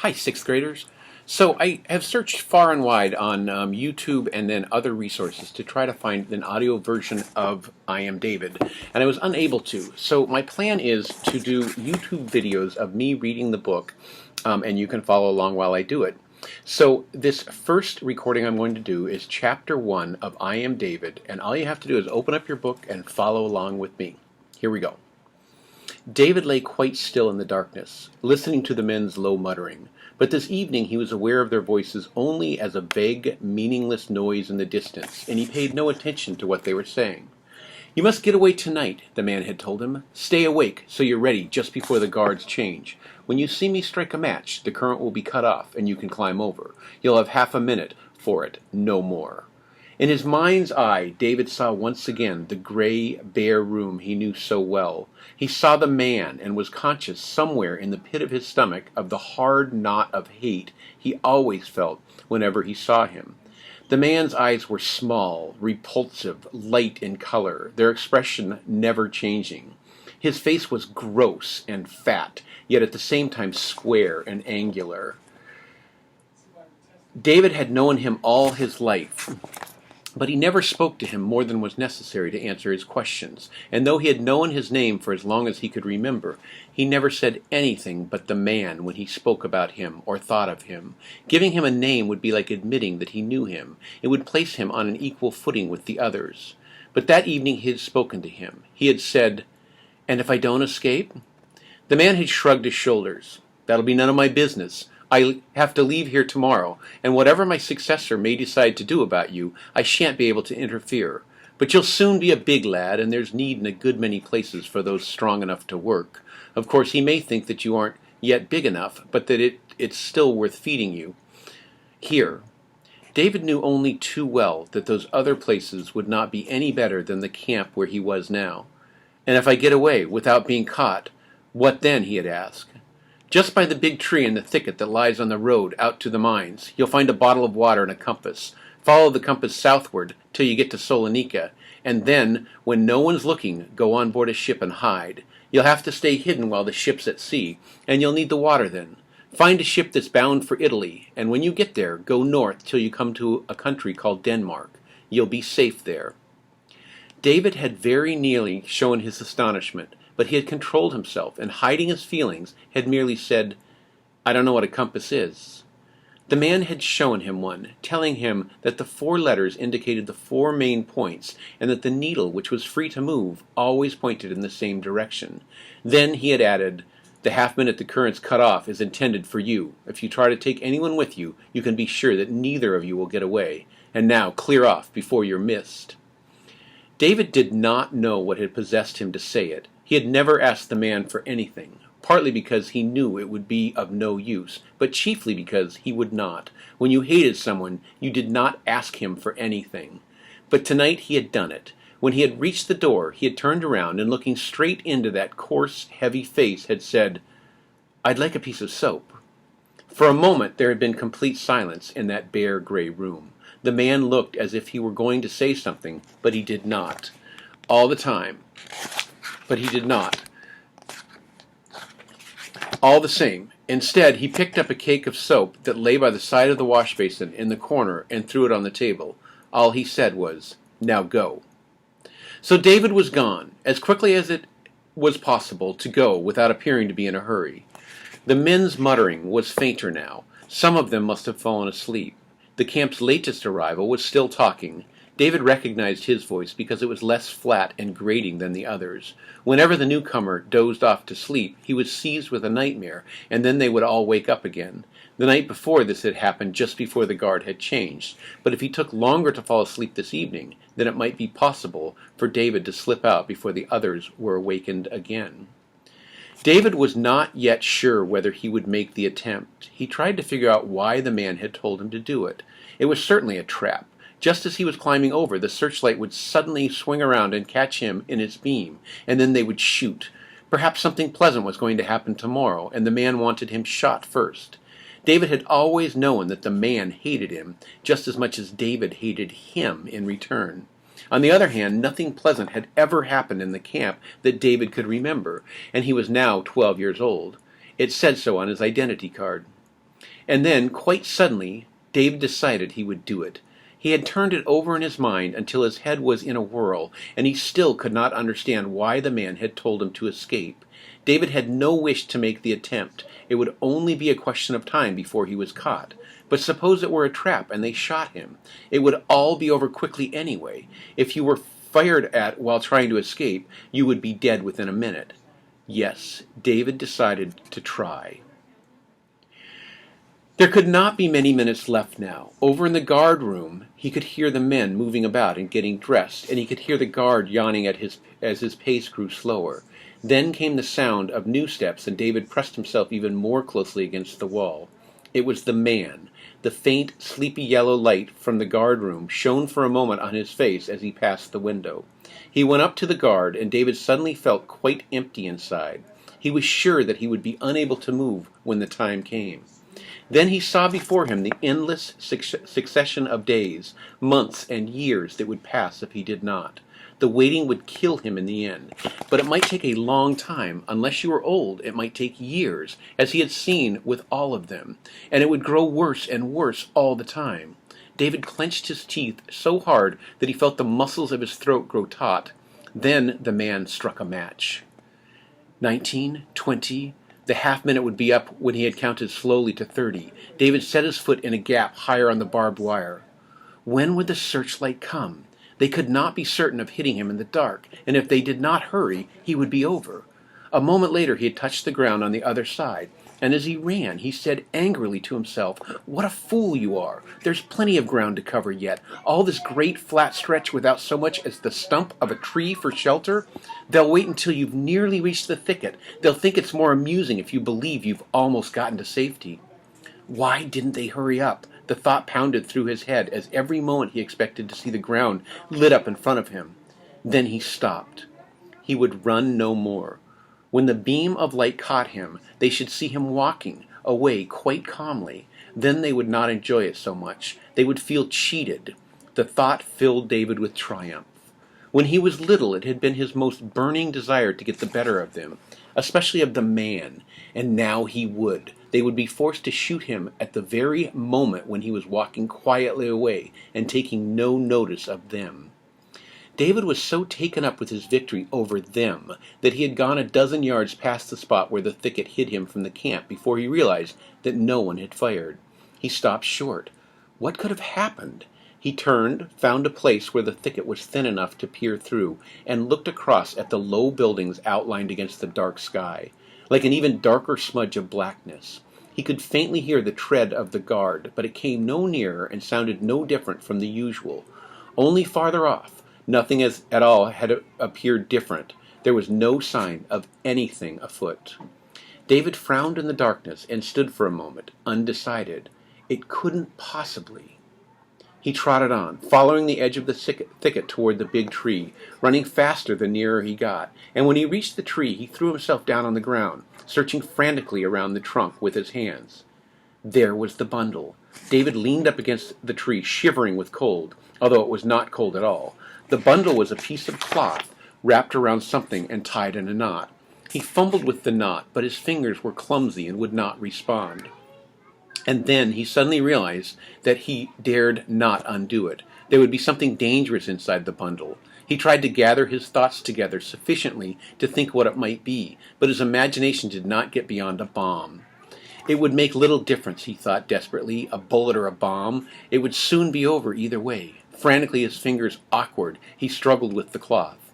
Hi, sixth graders. So I have searched far and wide on YouTube and then other resources to try to find an audio version of I Am David, and I was unable to. So my plan is to do YouTube videos of me reading the book, and you can follow along while I do it. So this first recording I'm going to do is Chapter 1 of I Am David, and all you have to do is open up your book and follow along with me. Here we go. David lay quite still in the darkness, listening to the men's low muttering. But this evening he was aware of their voices only as a vague, meaningless noise in the distance, and he paid no attention to what they were saying. "You must get away tonight," the man had told him. "Stay awake, so you're ready just before the guards change. When you see me strike a match, the current will be cut off, and you can climb over. You'll have half a minute for it, no more." In his mind's eye, David saw once again the gray, bare room he knew so well. He saw the man and was conscious somewhere in the pit of his stomach of the hard knot of hate he always felt whenever he saw him. The man's eyes were small, repulsive, light in color, their expression never changing. His face was gross and fat, yet at the same time square and angular. David had known him all his life, but he never spoke to him more than was necessary to answer his questions, and though he had known his name for as long as he could remember, he never said anything but the man when he spoke about him or thought of him. Giving him a name would be like admitting that he knew him. It would place him on an equal footing with the others. But that evening he had spoken to him. He had said, "And if I don't escape?" The man had shrugged his shoulders. "That'll be none of my business. I have to leave here tomorrow, and whatever my successor may decide to do about you, I shan't be able to interfere. But you'll soon be a big lad, and there's need in a good many places for those strong enough to work. Of course, he may think that you aren't yet big enough, but that it's still worth feeding you here." David knew only too well that those other places would not be any better than the camp where he was now. "And if I get away without being caught, what then?" he had asked. "Just by the big tree in the thicket that lies on the road out to the mines, you'll find a bottle of water and a compass. Follow the compass southward till you get to Salonika, and then, when no one's looking, go on board a ship and hide. You'll have to stay hidden while the ship's at sea, and you'll need the water then. Find a ship that's bound for Italy, and when you get there, go north till you come to a country called Denmark. You'll be safe there." David had very nearly shown his astonishment, but he had controlled himself, and hiding his feelings, had merely said, "I don't know what a compass is." The man had shown him one, telling him that the 4 letters indicated the 4 main points, and that the needle, which was free to move, always pointed in the same direction. Then he had added, "The half-minute the current's cut off is intended for you. If you try to take anyone with you, you can be sure that neither of you will get away. And now clear off before you're missed." David did not know what had possessed him to say it. He had never asked the man for anything, partly because he knew it would be of no use, but chiefly because he would not. When you hated someone, you did not ask him for anything. But tonight he had done it. When he had reached the door, he had turned around and, looking straight into that coarse, heavy face, had said, "I'd like a piece of soap." For a moment there had been complete silence in that bare gray room. The man looked as if he were going to say something, but he did not. But he did not. All the same, instead, he picked up a cake of soap that lay by the side of the wash basin in the corner and threw it on the table. All he said was, "Now go." So David was gone, as quickly as it was possible to go without appearing to be in a hurry. The men's muttering was fainter now. Some of them must have fallen asleep. The camp's latest arrival was still talking. David recognized his voice because it was less flat and grating than the others. Whenever the newcomer dozed off to sleep, he was seized with a nightmare, and then they would all wake up again. The night before this had happened just before the guard had changed, but if he took longer to fall asleep this evening, then it might be possible for David to slip out before the others were awakened again. David was not yet sure whether he would make the attempt. He tried to figure out why the man had told him to do it. It was certainly a trap. Just as he was climbing over, the searchlight would suddenly swing around and catch him in its beam, and then they would shoot. Perhaps something pleasant was going to happen tomorrow, and the man wanted him shot first. David had always known that the man hated him, just as much as David hated him in return. On the other hand, nothing pleasant had ever happened in the camp that David could remember, and he was now 12 years old. It said so on his identity card. And then, quite suddenly, David decided he would do it. He had turned it over in his mind until his head was in a whirl, and he still could not understand why the man had told him to escape. David had no wish to make the attempt. It would only be a question of time before he was caught. But suppose it were a trap and they shot him. It would all be over quickly anyway. If you were fired at while trying to escape, you would be dead within a minute. Yes, David decided to try. There could not be many minutes left now. Over in the guard room, he could hear the men moving about and getting dressed, and he could hear the guard yawning as his pace grew slower. Then came the sound of new steps, and David pressed himself even more closely against the wall. It was the man. The faint, sleepy yellow light from the guard room shone for a moment on his face as he passed the window. He went up to the guard, and David suddenly felt quite empty inside. He was sure that he would be unable to move when the time came. Then he saw before him the endless succession of days, months, and years that would pass if he did not. The waiting would kill him in the end. But it might take a long time. Unless you were old, it might take years, as he had seen with all of them. And it would grow worse and worse all the time. David clenched his teeth so hard that he felt the muscles of his throat grow taut. Then the man struck a match. 19, 20... The half-minute would be up when he had counted slowly to 30. David set his foot in a gap higher on the barbed wire. When would the searchlight come? They could not be certain of hitting him in the dark, and if they did not hurry, he would be over. A moment later he had touched the ground on the other side, and as he ran, he said angrily to himself, "What a fool you are! There's plenty of ground to cover yet. All this great flat stretch without so much as the stump of a tree for shelter? They'll wait until you've nearly reached the thicket. They'll think it's more amusing if you believe you've almost gotten to safety." Why didn't they hurry up? The thought pounded through his head as every moment he expected to see the ground lit up in front of him. Then he stopped. He would run no more. When the beam of light caught him, they should see him walking away quite calmly. Then they would not enjoy it so much. They would feel cheated. The thought filled David with triumph. When he was little, it had been his most burning desire to get the better of them, especially of the man, and now he would. They would be forced to shoot him at the very moment when he was walking quietly away and taking no notice of them. David was so taken up with his victory over them that he had gone a dozen yards past the spot where the thicket hid him from the camp before he realized that no one had fired. He stopped short. What could have happened? He turned, found a place where the thicket was thin enough to peer through, and looked across at the low buildings outlined against the dark sky, like an even darker smudge of blackness. He could faintly hear the tread of the guard, but it came no nearer and sounded no different from the usual. Only farther off, nothing at all had appeared different. There was no sign of anything afoot. David frowned in the darkness and stood for a moment, undecided. It couldn't possibly. He trotted on, following the edge of the thicket toward the big tree, running faster the nearer he got, and when he reached the tree he threw himself down on the ground, searching frantically around the trunk with his hands. There was the bundle. David leaned up against the tree, shivering with cold, although it was not cold at all. The bundle was a piece of cloth wrapped around something and tied in a knot. He fumbled with the knot, but his fingers were clumsy and would not respond. And then he suddenly realized that he dared not undo it. There would be something dangerous inside the bundle. He tried to gather his thoughts together sufficiently to think what it might be, but his imagination did not get beyond a bomb. It would make little difference, he thought desperately, a bullet or a bomb. It would soon be over either way. Frantically, his fingers awkward, he struggled with the cloth.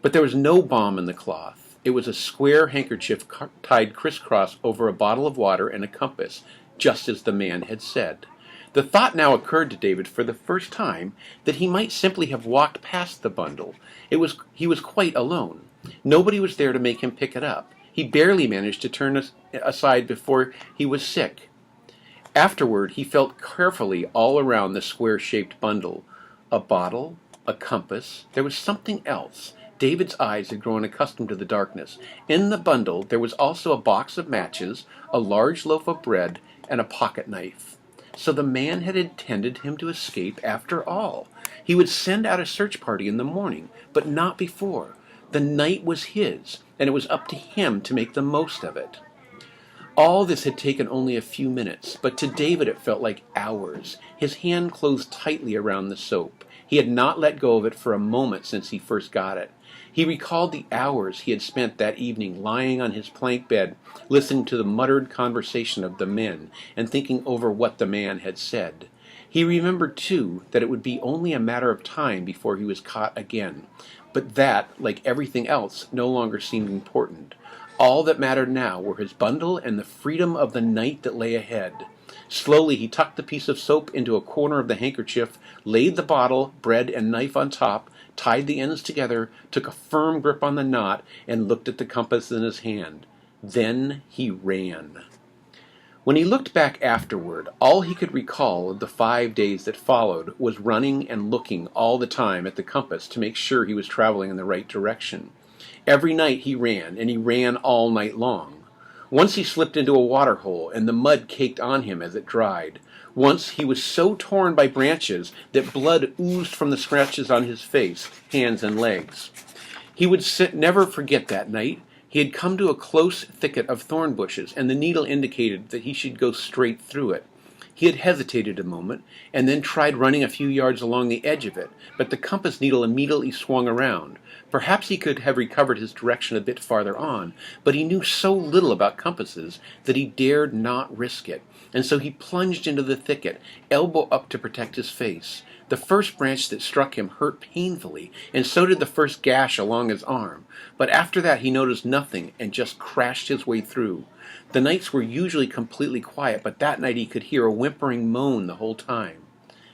But there was no bomb in the cloth. It was a square handkerchief tied crisscross over a bottle of water and a compass, just as the man had said. The thought now occurred to David for the first time that he might simply have walked past the bundle. He was quite alone. Nobody was there to make him pick it up. He barely managed to turn aside before he was sick. Afterward, he felt carefully all around the square-shaped bundle. A bottle, a compass. There was something else. David's eyes had grown accustomed to the darkness. In the bundle, there was also a box of matches, a large loaf of bread, and a pocket knife. So the man had intended him to escape after all. He would send out a search party in the morning, but not before. The night was his, and it was up to him to make the most of it. All this had taken only a few minutes, but to David it felt like hours. His hand closed tightly around the soap. He had not let go of it for a moment since he first got it. He recalled the hours he had spent that evening lying on his plank bed, listening to the muttered conversation of the men and thinking over what the man had said. He remembered, too, that it would be only a matter of time before he was caught again, but that, like everything else, no longer seemed important. All that mattered now were his bundle and the freedom of the night that lay ahead. Slowly he tucked the piece of soap into a corner of the handkerchief, laid the bottle, bread, and knife on top, tied the ends together, took a firm grip on the knot, and looked at the compass in his hand. Then he ran. When he looked back afterward, all he could recall of the 5 days that followed was running and looking all the time at the compass to make sure he was traveling in the right direction. Every night he ran, and he ran all night long. Once he slipped into a water hole, and the mud caked on him as it dried. Once he was so torn by branches that blood oozed from the scratches on his face, hands, and legs. He would never forget that night. He had come to a close thicket of thorn bushes, and the needle indicated that he should go straight through it. He had hesitated a moment, and then tried running a few yards along the edge of it, but the compass needle immediately swung around. Perhaps he could have recovered his direction a bit farther on, but he knew so little about compasses that he dared not risk it, and so he plunged into the thicket, elbow up to protect his face. The first branch that struck him hurt painfully, and so did the first gash along his arm, but after that he noticed nothing and just crashed his way through. The nights were usually completely quiet, but that night he could hear a whimpering moan the whole time.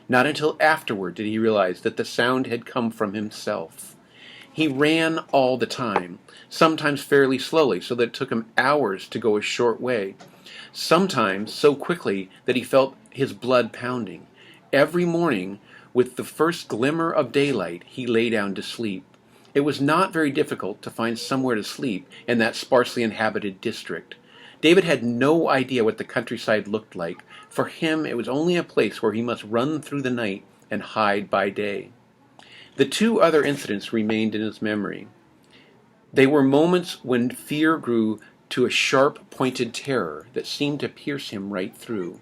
Not until afterward did he realize that the sound had come from himself. He ran all the time, sometimes fairly slowly, so that it took him hours to go a short way, sometimes so quickly that he felt his blood pounding. Every morning, with the first glimmer of daylight, he lay down to sleep. It was not very difficult to find somewhere to sleep in that sparsely inhabited district. David had no idea what the countryside looked like. For him, it was only a place where he must run through the night and hide by day. The 2 other incidents remained in his memory. They were moments when fear grew to a sharp-pointed terror that seemed to pierce him right through.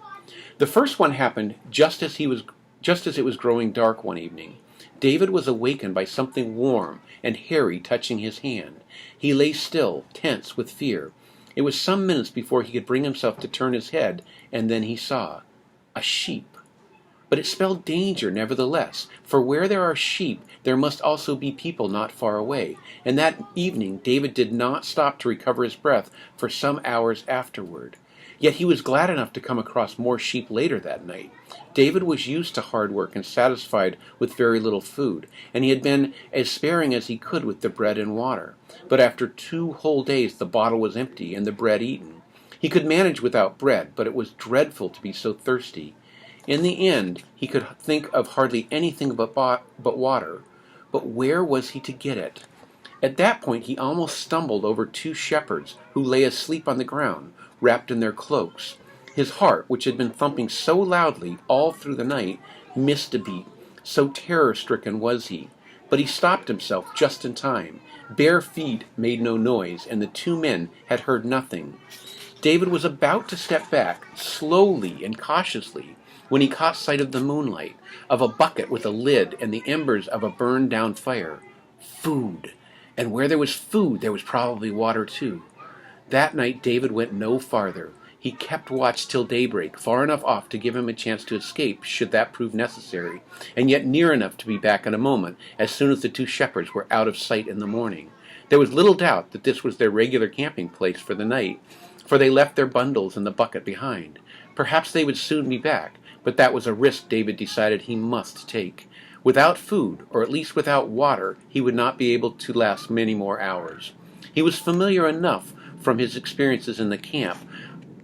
The first one happened just as it was growing dark one evening. David was awakened by something warm and hairy touching his hand. He lay still, tense with fear. It was some minutes before he could bring himself to turn his head, and then he saw a sheep. But it spelled danger nevertheless, for where there are sheep, there must also be people not far away, and that evening David did not stop to recover his breath for some hours afterward. Yet he was glad enough to come across more sheep later that night. David was used to hard work and satisfied with very little food, and he had been as sparing as he could with the bread and water. But after 2 whole days the bottle was empty and the bread eaten. He could manage without bread, but it was dreadful to be so thirsty. In the end, he could think of hardly anything but water. But where was he to get it? At that point he almost stumbled over 2 shepherds who lay asleep on the ground, wrapped in their cloaks. His heart, which had been thumping so loudly all through the night, missed a beat, so terror-stricken was he. But he stopped himself just in time. Bare feet made no noise, and the 2 men had heard nothing. David was about to step back, slowly and cautiously, when he caught sight of the moonlight, of a bucket with a lid and the embers of a burned-down fire. Food. And where there was food, there was probably water too. That night David went no farther. He kept watch till daybreak, far enough off to give him a chance to escape, should that prove necessary, and yet near enough to be back in a moment, as soon as the 2 shepherds were out of sight in the morning. There was little doubt that this was their regular camping place for the night, for they left their bundles and the bucket behind. Perhaps they would soon be back, but that was a risk David decided he must take. Without food, or at least without water, he would not be able to last many more hours. He was familiar enough from his experiences in the camp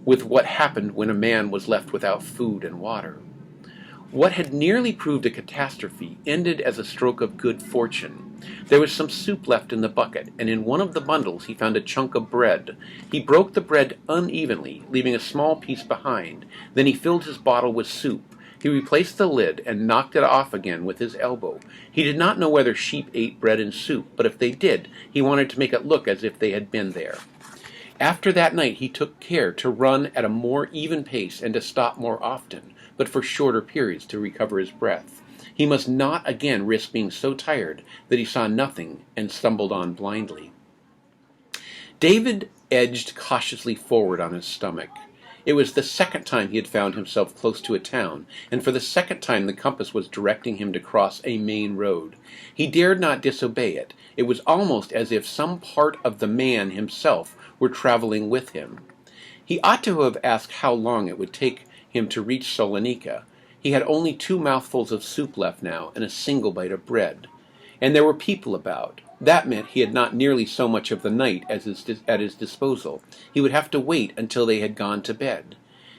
with what happened when a man was left without food and water. What had nearly proved a catastrophe ended as a stroke of good fortune. There was some soup left in the bucket, and in one of the bundles he found a chunk of bread. He broke the bread unevenly, leaving a small piece behind. Then he filled his bottle with soup. He replaced the lid and knocked it off again with his elbow. He did not know whether sheep ate bread and soup, but if they did, he wanted to make it look as if they had been there. After that night he took care to run at a more even pace and to stop more often, but for shorter periods to recover his breath. He must not again risk being so tired that he saw nothing and stumbled on blindly. David edged cautiously forward on his stomach. It was the second time he had found himself close to a town, and for the second time the compass was directing him to cross a main road. He dared not disobey it. It was almost as if some part of the man himself were traveling with him. He ought to have asked how long it would take him to reach Salonika. He had only 2 mouthfuls of soup left now, and a single bite of bread. And there were people about. That meant he had not nearly so much of the night at his disposal. He would have to wait until they had gone to bed.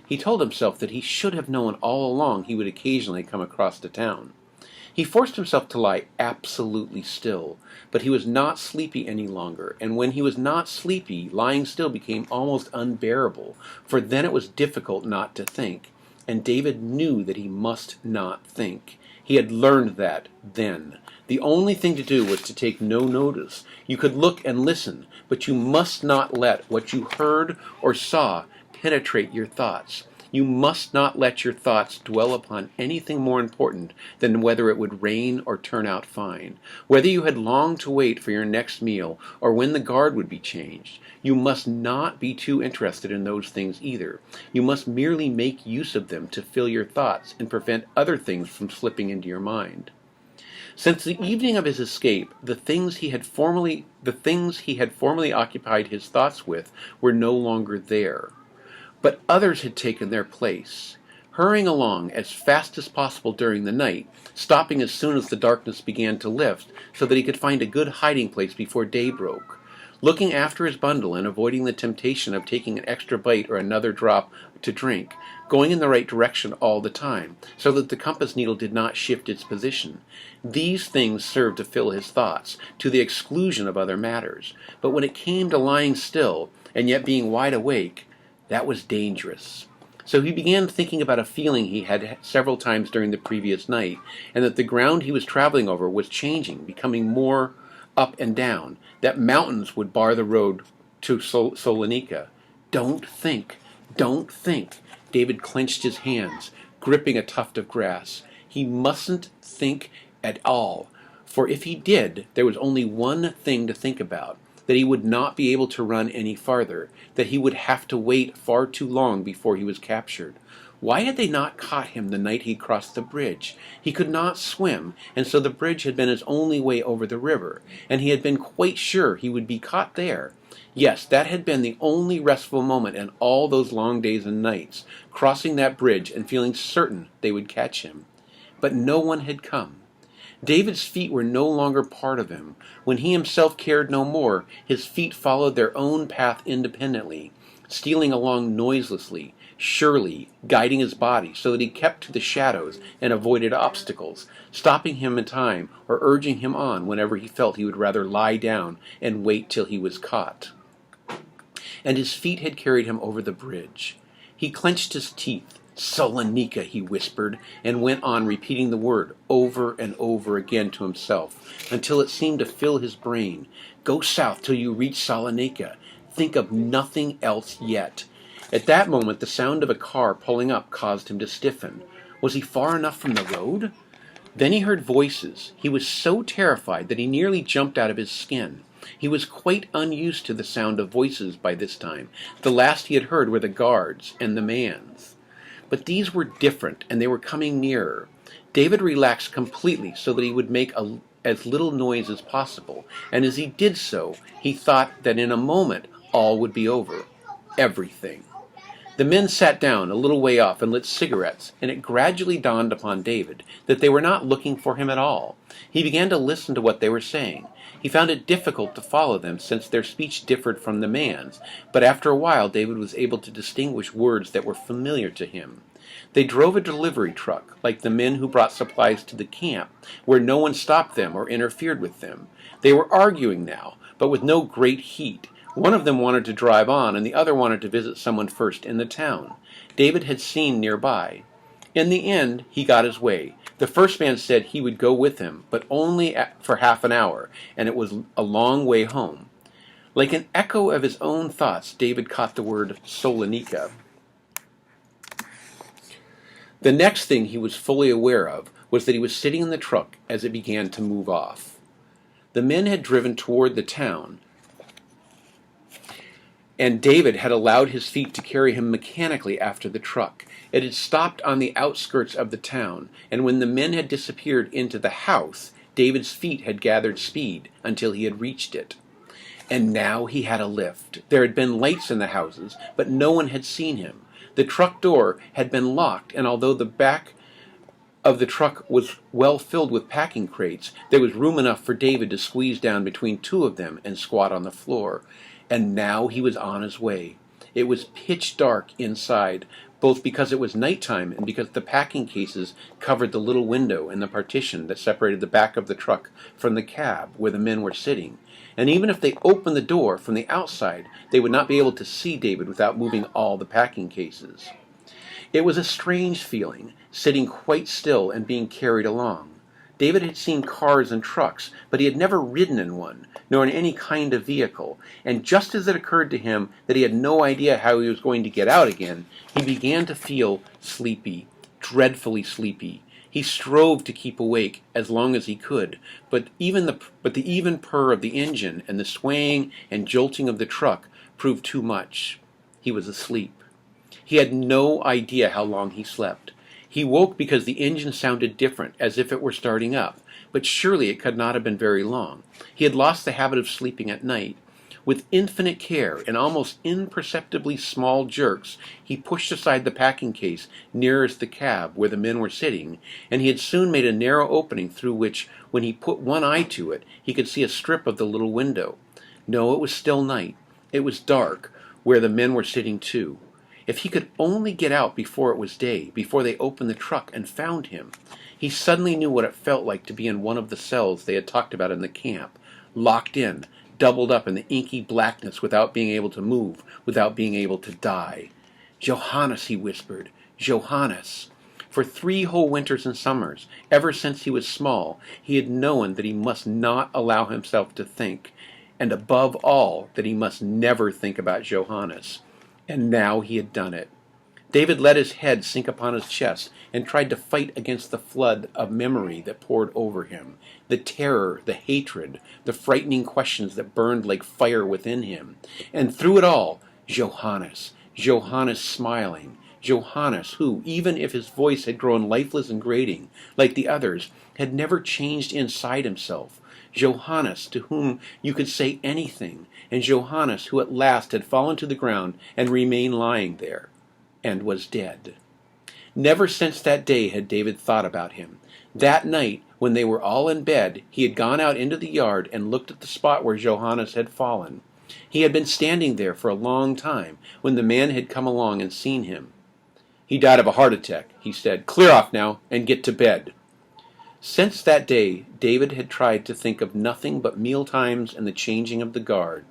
He told himself that he should have known all along he would occasionally come across the town. He forced himself to lie absolutely still, but he was not sleepy any longer, and when he was not sleepy, lying still became almost unbearable, for then it was difficult not to think, and David knew that he must not think. He had learned that then. The only thing to do was to take no notice. You could look and listen, but you must not let what you heard or saw penetrate your thoughts. You must not let your thoughts dwell upon anything more important than whether it would rain or turn out fine, whether you had long to wait for your next meal or when the guard would be changed. You must not be too interested in those things either. You must merely make use of them to fill your thoughts and prevent other things from slipping into your mind. Since the evening of his escape, the things he had formerly occupied his thoughts with were no longer there. But others had taken their place, hurrying along as fast as possible during the night, stopping as soon as the darkness began to lift so that he could find a good hiding place before day broke, looking after his bundle and avoiding the temptation of taking an extra bite or another drop to drink, going in the right direction all the time, so that the compass needle did not shift its position. These things served to fill his thoughts, to the exclusion of other matters. But when it came to lying still, and yet being wide awake, that was dangerous. So he began thinking about a feeling he had several times during the previous night, and that the ground he was traveling over was changing, becoming more up and down, that mountains would bar the road to Salonika. Don't think. Don't think. David clenched his hands, gripping a tuft of grass. He mustn't think at all, for if he did, there was only one thing to think about, that he would not be able to run any farther, that he would have to wait far too long before he was captured. Why had they not caught him the night he crossed the bridge? He could not swim, and so the bridge had been his only way over the river, and he had been quite sure he would be caught there. Yes, that had been the only restful moment in all those long days and nights, crossing that bridge and feeling certain they would catch him. But no one had come. David's feet were no longer part of him. When he himself cared no more, his feet followed their own path independently, stealing along noiselessly, surely, guiding his body so that he kept to the shadows and avoided obstacles, stopping him in time or urging him on whenever he felt he would rather lie down and wait till he was caught. And his feet had carried him over the bridge. He clenched his teeth. "Salonika," he whispered, and went on repeating the word over and over again to himself, until it seemed to fill his brain. "Go south till you reach Salonika. Think of nothing else yet." At that moment, the sound of a car pulling up caused him to stiffen. Was he far enough from the road? Then he heard voices. He was so terrified that he nearly jumped out of his skin. He was quite unused to the sound of voices by this time. The last he had heard were the guards and the man's. But these were different, and they were coming nearer. David relaxed completely so that he would make as little noise as possible, and as he did so, he thought that in a moment all would be over. Everything. The men sat down a little way off and lit cigarettes, and it gradually dawned upon David that they were not looking for him at all. He began to listen to what they were saying. He found it difficult to follow them since their speech differed from the man's, but after a while David was able to distinguish words that were familiar to him. They drove a delivery truck, like the men who brought supplies to the camp, where no one stopped them or interfered with them. They were arguing now, but with no great heat. One of them wanted to drive on, and the other wanted to visit someone first in the town David had seen nearby. In the end, he got his way. The first man said he would go with him, but only for half an hour, and it was a long way home. Like an echo of his own thoughts, David caught the word Salonika. The next thing he was fully aware of was that he was sitting in the truck as it began to move off. The men had driven toward the town, and David had allowed his feet to carry him mechanically after the truck. It had stopped on the outskirts of the town, and when the men had disappeared into the house, David's feet had gathered speed until he had reached it. And now he had a lift. There had been lights in the houses, but no one had seen him. The truck door had been locked, and although the back of the truck was well filled with packing crates, there was room enough for David to squeeze down between two of them and squat on the floor. And now he was on his way. It was pitch dark inside, both because it was nighttime and because the packing cases covered the little window in the partition that separated the back of the truck from the cab where the men were sitting. And even if they opened the door from the outside, they would not be able to see David without moving all the packing cases. It was a strange feeling, sitting quite still and being carried along. David had seen cars and trucks, but he had never ridden in one, nor in any kind of vehicle, and just as it occurred to him that he had no idea how he was going to get out again, he began to feel sleepy, dreadfully sleepy. He strove to keep awake as long as he could, but the even purr of the engine and the swaying and jolting of the truck proved too much. He was asleep. He had no idea how long he slept. He woke because the engine sounded different, as if it were starting up, but surely it could not have been very long. He had lost the habit of sleeping at night. With infinite care and almost imperceptibly small jerks, he pushed aside the packing case nearest the cab where the men were sitting, and he had soon made a narrow opening through which, when he put one eye to it, he could see a strip of the little window. No, it was still night. It was dark, where the men were sitting too. If he could only get out before it was day, before they opened the truck and found him. He suddenly knew what it felt like to be in one of the cells they had talked about in the camp, locked in, doubled up in the inky blackness without being able to move, without being able to die. "Johannes," he whispered, "Johannes." For 3 whole winters and summers, ever since he was small, he had known that he must not allow himself to think, and above all, that he must never think about Johannes. And now he had done it. David let his head sink upon his chest and tried to fight against the flood of memory that poured over him, the terror, the hatred, the frightening questions that burned like fire within him. And through it all, Johannes, Johannes smiling, Johannes who, even if his voice had grown lifeless and grating, like the others, had never changed inside himself. Johannes, to whom you could say anything, and Johannes, who at last had fallen to the ground and remained lying there, and was dead. Never since that day had David thought about him. That night, when they were all in bed, he had gone out into the yard and looked at the spot where Johannes had fallen. He had been standing there for a long time, when the man had come along and seen him. "He died of a heart attack," he said. "Clear off now, and get to bed." Since that day, David had tried to think of nothing but mealtimes and the changing of the guard.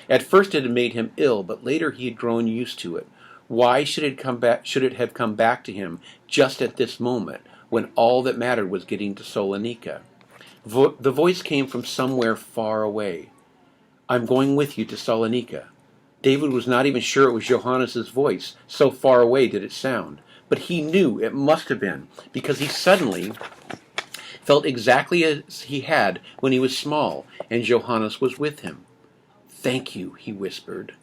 At first it had made him ill, but later he had grown used to it. Why should it have come back to him just at this moment, when all that mattered was getting to Salonika? The voice came from somewhere far away. "I'm going with you to Salonika." David was not even sure it was Johannes' voice, so far away did it sound. But he knew it must have been, because he suddenly felt exactly as he had when he was small, and Johannes was with him. "Thank you," he whispered.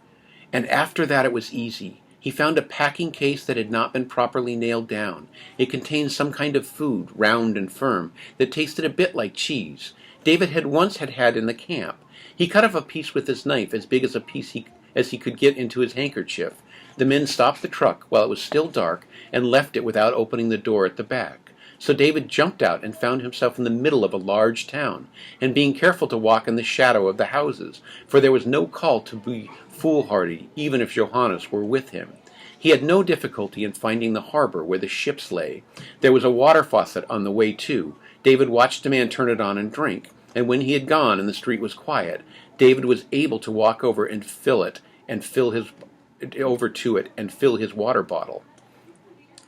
And after that it was easy. He found a packing case that had not been properly nailed down. It contained some kind of food, round and firm, that tasted a bit like cheese. David had once had in the camp. He cut off a piece with his knife, as big as a piece as he could get into his handkerchief. The men stopped the truck while it was still dark and left it without opening the door at the back. So David jumped out and found himself in the middle of a large town, and being careful to walk in the shadow of the houses, for there was no call to be foolhardy, even if Johannes were with him. He had no difficulty in finding the harbor where the ships lay. There was a water faucet on the way too. David watched a man turn it on and drink, and when he had gone and the street was quiet, David was able to walk over and fill his water bottle.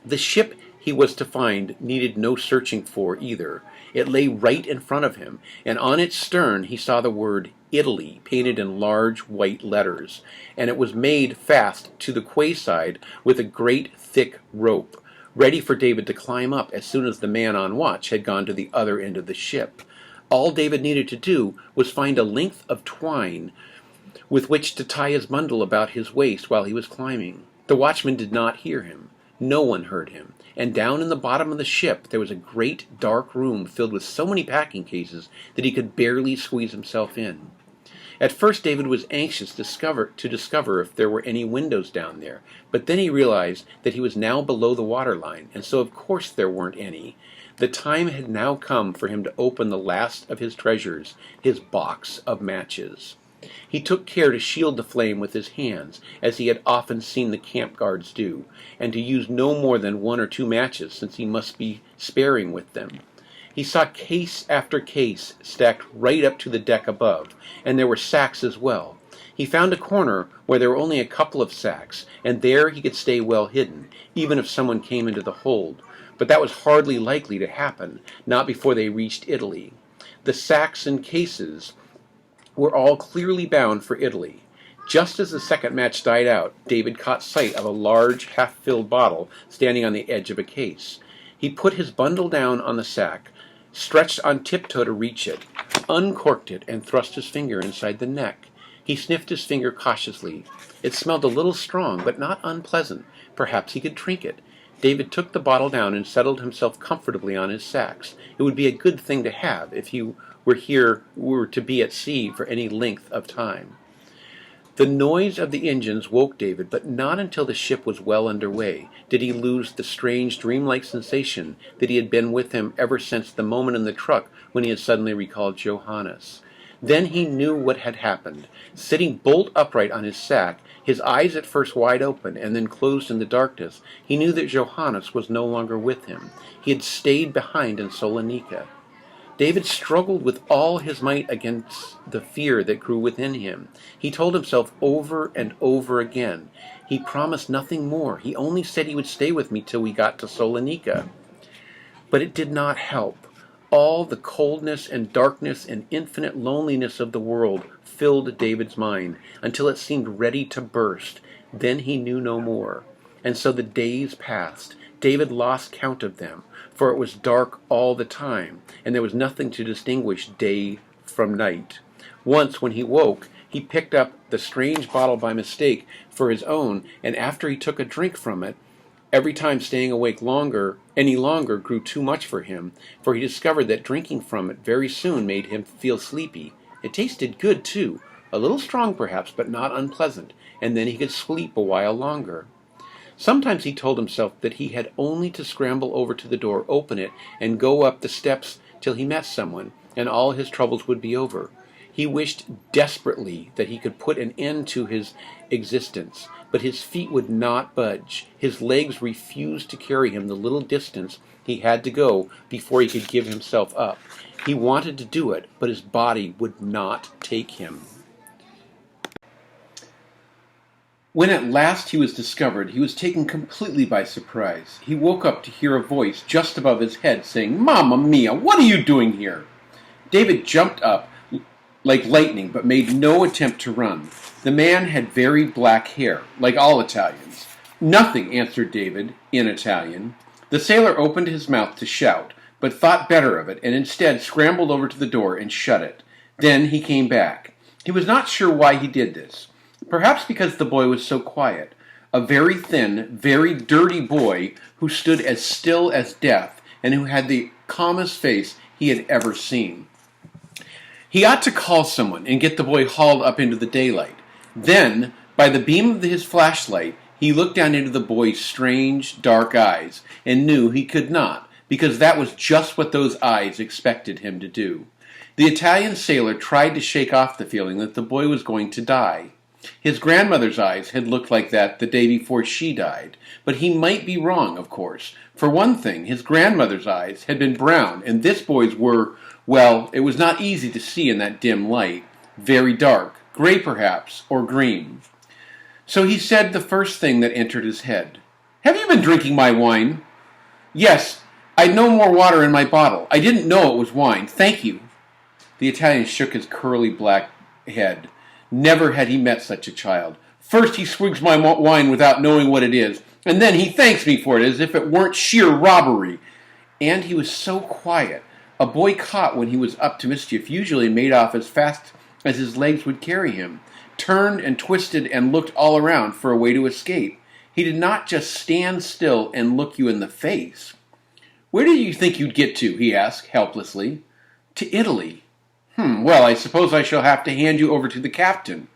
The ship he was to find needed no searching for either. It lay right in front of him, and on its stern he saw the word Italy painted in large white letters, and it was made fast to the quayside with a great thick rope, ready for David to climb up as soon as the man on watch had gone to the other end of the ship. All David needed to do was find a length of twine with which to tie his bundle about his waist while he was climbing. The watchman did not hear him. No one heard him. And down in the bottom of the ship there was a great dark room filled with so many packing cases that he could barely squeeze himself in. At first David was anxious to discover if there were any windows down there, but then he realized that he was now below the waterline, and so of course there weren't any. The time had now come for him to open the last of his treasures, his box of matches. He took care to shield the flame with his hands, as he had often seen the camp guards do, and to use no more than 1 or 2 matches, since he must be sparing with them. He saw case after case stacked right up to the deck above, and there were sacks as well. He found a corner where there were only a couple of sacks, and there he could stay well hidden, even if someone came into the hold. But that was hardly likely to happen, not before they reached Italy. The sacks and cases were all clearly bound for Italy. Just as the second match died out, David caught sight of a large, half-filled bottle standing on the edge of a case. He put his bundle down on the sack, stretched on tiptoe to reach it, uncorked it, and thrust his finger inside the neck. He sniffed his finger cautiously. It smelled a little strong, but not unpleasant. Perhaps he could drink it. David took the bottle down and settled himself comfortably on his sacks. It would be a good thing to have if he were to be at sea for any length of time. The noise of the engines woke David, but not until the ship was well under way did he lose the strange dreamlike sensation that he had been with him ever since the moment in the truck when he had suddenly recalled Johannes. Then he knew what had happened. Sitting bolt upright on his sack, his eyes at first wide open and then closed in the darkness, he knew that Johannes was no longer with him. He had stayed behind in Salonika. David struggled with all his might against the fear that grew within him. He told himself over and over again, he promised nothing more. He only said he would stay with me till we got to Salonika. But it did not help. All the coldness and darkness and infinite loneliness of the world filled David's mind until it seemed ready to burst. Then he knew no more. And so the days passed. David lost count of them, for it was dark all the time, and there was nothing to distinguish day from night. Once, when he woke, he picked up the strange bottle by mistake for his own, and after he took a drink from it, every time staying awake any longer grew too much for him, for he discovered that drinking from it very soon made him feel sleepy. It tasted good, too, a little strong perhaps, but not unpleasant, and then he could sleep a while longer. Sometimes he told himself that he had only to scramble over to the door, open it, and go up the steps till he met someone, and all his troubles would be over. He wished desperately that he could put an end to his existence, but his feet would not budge. His legs refused to carry him the little distance he had to go before he could give himself up. He wanted to do it, but his body would not take him. When at last he was discovered, he was taken completely by surprise. He woke up to hear a voice just above his head saying, "Mamma mia, what are you doing here?" David jumped up like lightning, but made no attempt to run. The man had very black hair, like all Italians. "Nothing," answered David, in Italian. The sailor opened his mouth to shout, but thought better of it, and instead scrambled over to the door and shut it. Then he came back. He was not sure why he did this. Perhaps because the boy was so quiet. A very thin, very dirty boy who stood as still as death and who had the calmest face he had ever seen. He ought to call someone and get the boy hauled up into the daylight. Then, by the beam of his flashlight, he looked down into the boy's strange, dark eyes and knew he could not, because that was just what those eyes expected him to do. The Italian sailor tried to shake off the feeling that the boy was going to die. His grandmother's eyes had looked like that the day before she died, but he might be wrong, of course. For one thing, his grandmother's eyes had been brown, and this boy's were, well, it was not easy to see in that dim light. Very dark, gray perhaps, or green. So he said the first thing that entered his head. "Have you been drinking my wine?" "Yes, I'd no more water in my bottle. I didn't know it was wine. Thank you." The Italian shook his curly black head. Never had he met such a child. First he swigs my wine without knowing what it is, and then he thanks me for it as if it weren't sheer robbery. And he was so quiet. A boy caught when he was up to mischief usually made off as fast as his legs would carry him, turned and twisted and looked all around for a way to escape. He did not just stand still and look you in the face. "Where did you think you'd get to?" he asked helplessly. "To Italy." Well, I suppose I shall have to hand you over to the captain."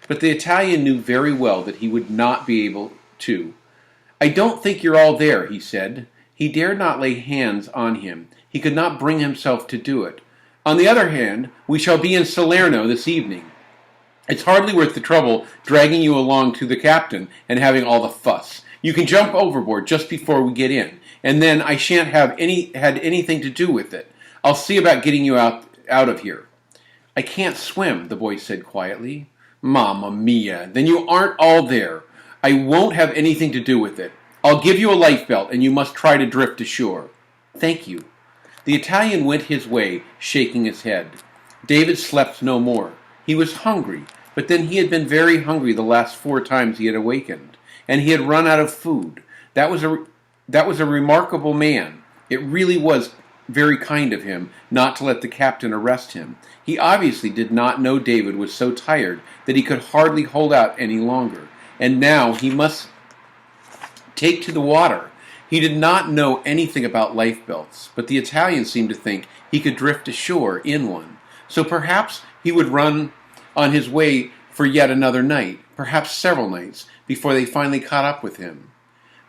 But the Italian knew very well that he would not be able to. "I don't think you're all there," he said. He dared not lay hands on him. He could not bring himself to do it. "On the other hand, we shall be in Salerno this evening. It's hardly worth the trouble dragging you along to the captain and having all the fuss. You can jump overboard just before we get in, and then I shan't have had anything to do with it. I'll see about getting you out of here." "I can't swim," the boy said quietly. "Mamma mia, then you aren't all there. I won't have anything to do with it. I'll give you a lifebelt, and you must try to drift ashore." "Thank you." The Italian went his way, shaking his head. David slept no more. He was hungry, but then he had been very hungry the last 4 times he had awakened, and he had run out of food. That was a remarkable man. It really was very kind of him not to let the captain arrest him. He obviously did not know David was so tired that he could hardly hold out any longer, and now he must take to the water. He did not know anything about lifebelts, but the Italian seemed to think he could drift ashore in one. So perhaps he would run on his way for yet another night, perhaps several nights, before they finally caught up with him.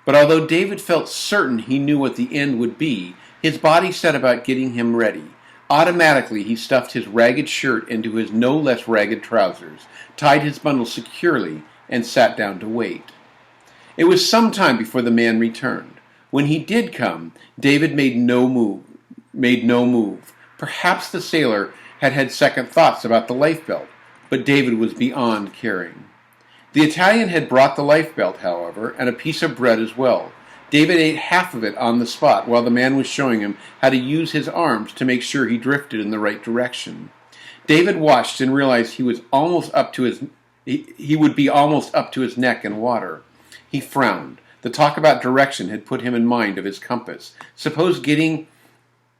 But although David felt certain he knew what the end would be, his body set about getting him ready. Automatically he stuffed his ragged shirt into his no less ragged trousers, tied his bundle securely, and sat down to wait. It was some time before the man returned. When he did come, David made no move. Perhaps the sailor had had second thoughts about the lifebelt, but David was beyond caring. The Italian had brought the lifebelt, however, and a piece of bread as well. David ate half of it on the spot while the man was showing him how to use his arms to make sure he drifted in the right direction. David watched and realized he would be almost up to his neck in water. He frowned. The talk about direction had put him in mind of his compass. Suppose getting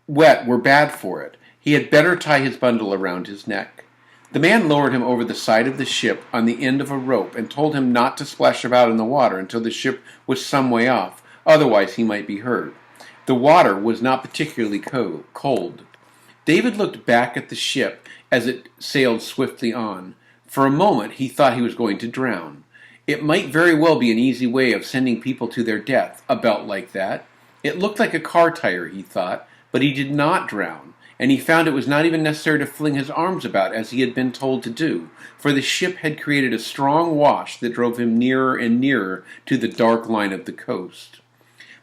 wet were bad for it. He had better tie his bundle around his neck. The man lowered him over the side of the ship on the end of a rope and told him not to splash about in the water until the ship was some way off, otherwise he might be hurt. The water was not particularly cold. David looked back at the ship as it sailed swiftly on. For a moment he thought he was going to drown. It might very well be an easy way of sending people to their death, a belt like that. It looked like a car tire, he thought, but he did not drown, and he found it was not even necessary to fling his arms about as he had been told to do, for the ship had created a strong wash that drove him nearer and nearer to the dark line of the coast.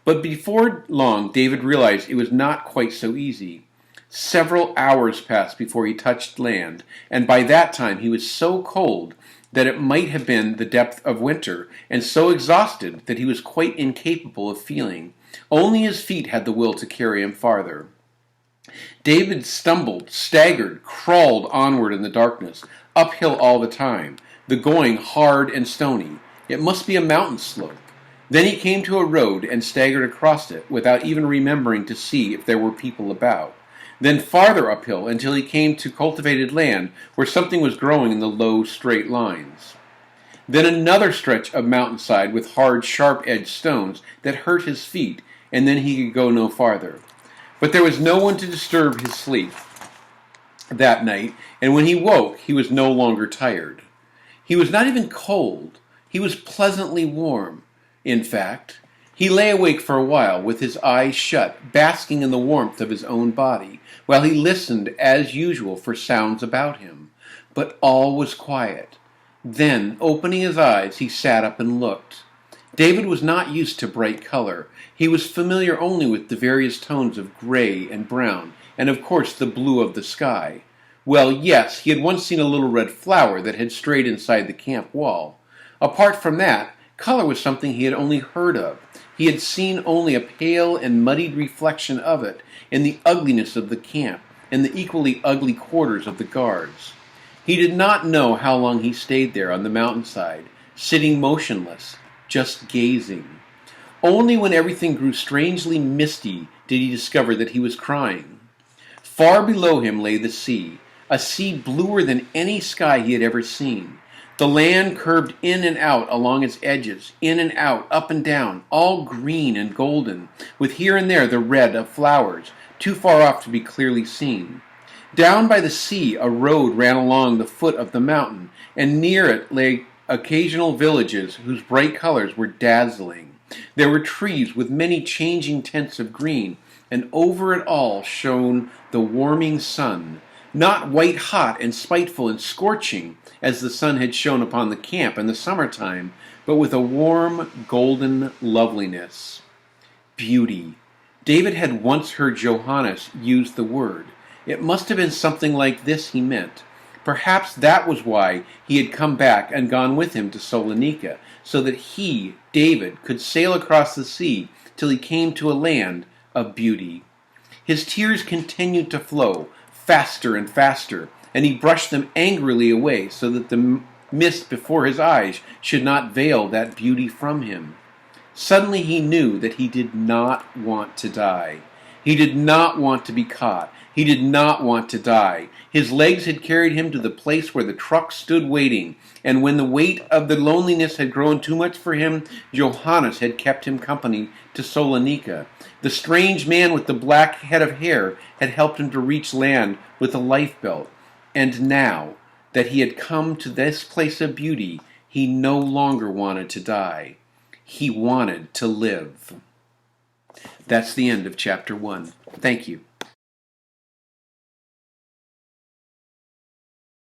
But before long, David realized it was not quite so easy. Several hours passed before he touched land, and by that time he was so cold that it might have been the depth of winter, and so exhausted that he was quite incapable of feeling. Only his feet had the will to carry him farther. David stumbled, staggered, crawled onward in the darkness, uphill all the time, the going hard and stony. It must be a mountain slope. Then he came to a road and staggered across it, without even remembering to see if there were people about. Then farther uphill until he came to cultivated land where something was growing in the low, straight lines. Then another stretch of mountainside with hard, sharp-edged stones that hurt his feet, and then he could go no farther. But there was no one to disturb his sleep that night, and when he woke, he was no longer tired. He was not even cold. He was pleasantly warm, in fact. He lay awake for a while, with his eyes shut, basking in the warmth of his own body, while he listened, as usual, for sounds about him. But all was quiet. Then, opening his eyes, he sat up and looked. David was not used to bright color. He was familiar only with the various tones of gray and brown, and of course the blue of the sky. Well, yes, he had once seen a little red flower that had strayed inside the camp wall. Apart from that, color was something he had only heard of. He had seen only a pale and muddied reflection of it in the ugliness of the camp and the equally ugly quarters of the guards. He did not know how long he stayed there on the mountainside, sitting motionless, just gazing. Only when everything grew strangely misty did he discover that he was crying. Far below him lay the sea, a sea bluer than any sky he had ever seen. The land curved in and out along its edges, in and out, up and down, all green and golden, with here and there the red of flowers, too far off to be clearly seen. Down by the sea a road ran along the foot of the mountain, and near it lay occasional villages whose bright colors were dazzling. There were trees with many changing tints of green, and over it all shone the warming sun, not white hot and spiteful and scorching, as the sun had shone upon the camp in the summertime, but with a warm, golden loveliness. Beauty. David had once heard Johannes use the word. It must have been something like this he meant. Perhaps that was why he had come back and gone with him to Salonika, so that he, David, could sail across the sea till he came to a land of beauty. His tears continued to flow, faster and faster, and he brushed them angrily away so that the mist before his eyes should not veil that beauty from him. Suddenly he knew that he did not want to die. He did not want to be caught. He did not want to die. His legs had carried him to the place where the truck stood waiting, and when the weight of the loneliness had grown too much for him, Johannes had kept him company to Salonika. The strange man with the black head of hair had helped him to reach land with a lifebelt. And now that he had come to this place of beauty, he no longer wanted to die. He wanted to live. That's the end of chapter 1. Thank you.